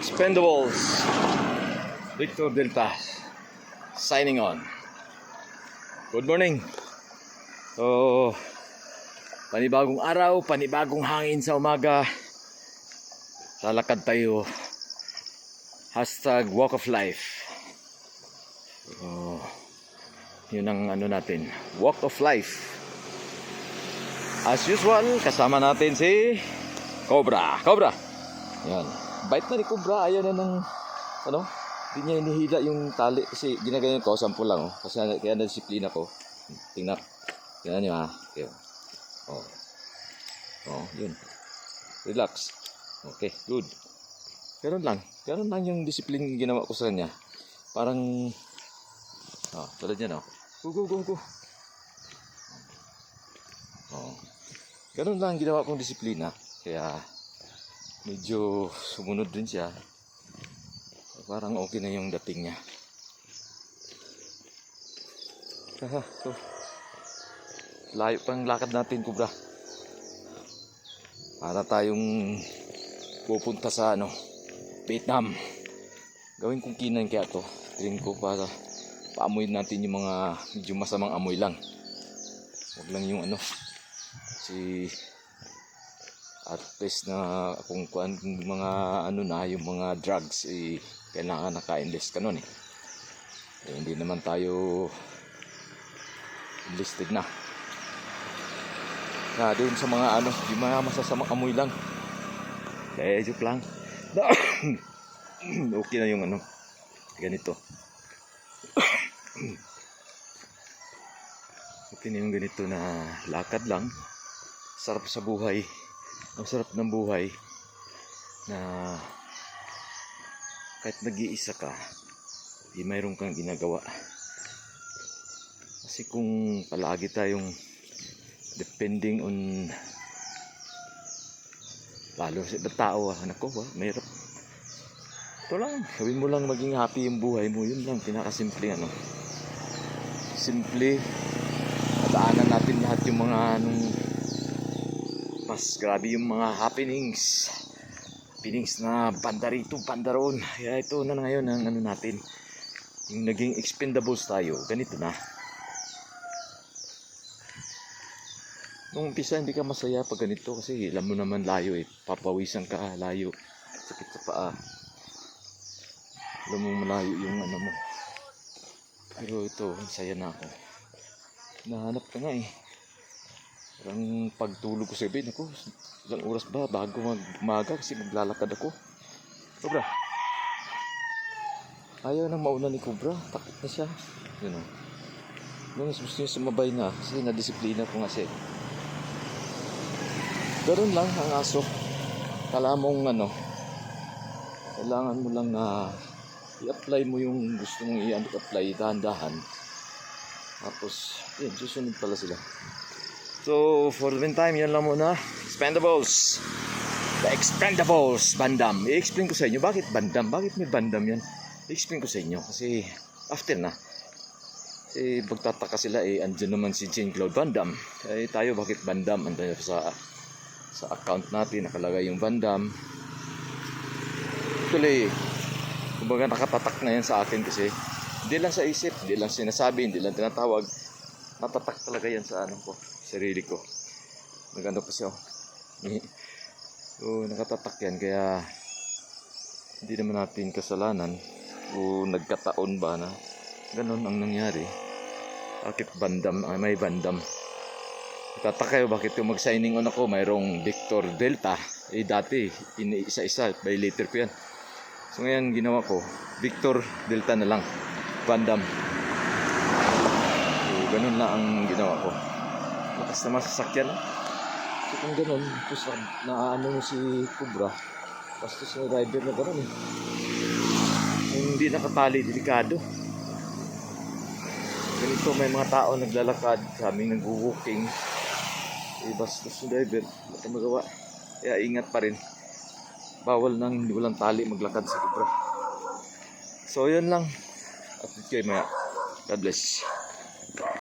Expendables. Victor Delta signing on. Good morning. So, panibagong araw, panibagong hangin sa umaga. Lalakad tayo. #walk of life. So, yun ang ano natin, walk of life. As usual, kasama natin si Cobra. Cobra. Yan. Bite na ni Cobra. Ayaw na ng ano, hindi niya hinihila yung tali kasi ginaganyan ko, sample lang oh. Kasi kaya na-disiplina ko. Tingnan niyo ha. Okay. Oh. Oh, yun. Relax. Okay, good. Ganun lang yung discipline ginawa ko sa kanya. Parang tulad niyan oh. Go. Oh. Ganun lang ginawa kong disiplina. Kaya medyo sumunod din siya. Parang okay na yung dating niya. So, layo pang lakad natin, Cobra. Para tayong pupunta sa Vietnam. Gawin kong kinan kaya to. Tingin ko para paamoy natin yung mga medyo masamang amoy lang. Huwag lang yung si artist na kung mga yung mga drugs kailangan naka-enlist ka nun hindi naman tayo enlisted na doon sa mga yung mga masasamang amoy lang joke lang. Okay na yung ganito. Okay na yung ganito na lakad lang. Sarap sa buhay. Ang sarap ng buhay na kahit nag-iisa ka, mayroon kang ginagawa. Kasi kung palagi tayong depending on lalo sa ibang tao, mahirap. Ito lang, gawin mo lang maging happy yung buhay mo. Yun lang, pinakasimple simple. Nadaanan natin lahat yung mga mas grabe yung mga happenings na banda rito, banda roon. Kaya ito na ngayon ang natin, yung naging expendables tayo. Ganito na. Nung umpisa hindi ka masaya pag ganito kasi alam mo naman layo papawisan ka, layo, sakit sa paa, alam mo malayo yung mo. Pero ito, masaya na ako. Nahanap ka nga parang pagtulog ko sa gabi, ilang oras ba bago mag-umaga kasi maglalakad ako. Cobra. Ayaw nang mauna ni Cobra, takot na siya. Yun o. Nung gusto niya sumabay na kasi nadisiplina ko nga siya. Ganun lang ang aso. Kala mong kailangan mo lang na i-apply mo yung gusto mong i-apply dahan-dahan. Tapos, yun, susunod pala sila. So, for the meantime, yan lang muna. Expendables. The Expendables Bandam. I-explain ko sa inyo, bakit Bandam? Bakit may Bandam yan? I-explain ko sa inyo. Kasi, after na. Kasi, pagtataka sila, andyan naman si Jean-Claude Van Damme. Tayo, bakit Bandam? Andyan sa account natin, nakalagay yung Bandam. Actually, kumbaga nakatatak na yan sa akin kasi hindi lang sa isip, hindi lang sinasabi, hindi lang tinatawag. Natatak talaga yan sa ko, sarili ko. Nagano kasi so nakatatak yan, kaya hindi naman natin kasalanan o nagkataon ba na ganun ang nangyari. Bakit Bandam? May Bandam. Tatak kayo bakit yung mag-signing on ako mayroong Victor Delta. Dati isa-isa by later ko yan. So ngayon ginawa ko Victor Delta na lang, Bandam. So ganun lang ang ginawa ko. Lakas na masasakyan. So kung ganun, tapos mo si Cobra, basta sa rider na ganun Kung hindi nakatali, delikado. Ganito may mga tao naglalakad, kaming nag-walking. Basta sa driver, wala magawa. Kaya ingat pa rin. Bawal nang hindi walang tali maglakad sa Cobra. So yun lang. Update kayo maya. God bless.